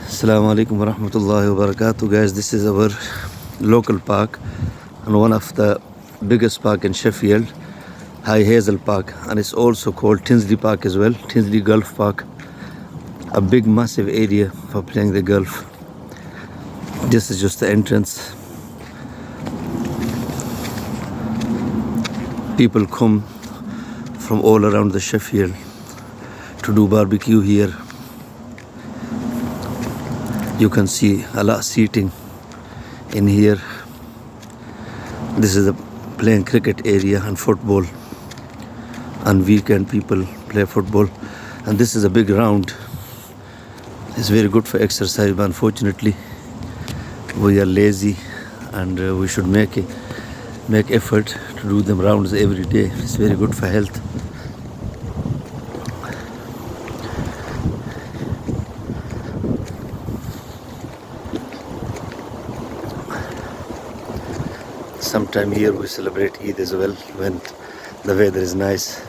Assalamu alaikum wa rahmatullahi wa barakatuh, guys. This is our local park and one of the biggest park in Sheffield, Hazel Park, and it's also called Tinsley Park as well, Tinsley Golf Park. A big massive area for playing the golf. This is just the entrance. People come from all around the Sheffield to do barbecue here. You can see a lot of seating in here. This is the playing cricket area and football. On weekend people play football, and this is a big round. It's very good for exercise, but unfortunately we are lazy, and we should make effort to do them rounds every day. It's very good for health. Sometime here we celebrate Eid as well when the weather is nice.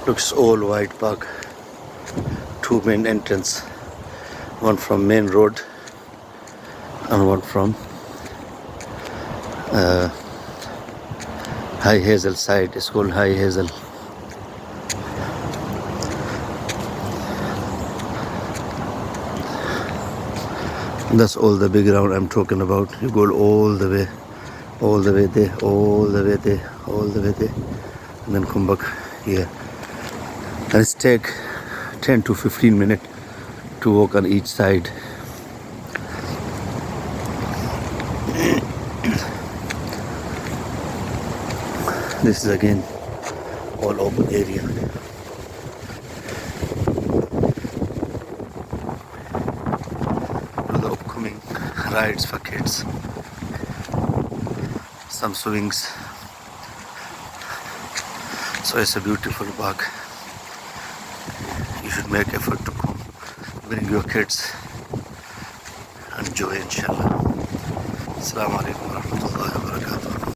Looks all white park. Two main entrance, one from main road and one from High Hazel side. It's called High Hazel. That's all the big round I'm talking about. You go all the way there, all the way there, all the way there, and then come back here. And it's take 10 to 15 minutes to walk on each side. This is again all open area. The upcoming rides for kids, some swings. So it's a beautiful park. You should make effort to come, bring your kids, enjoy inshallah. Assalamu alaikum wa rahmatullahi wa barakatuh.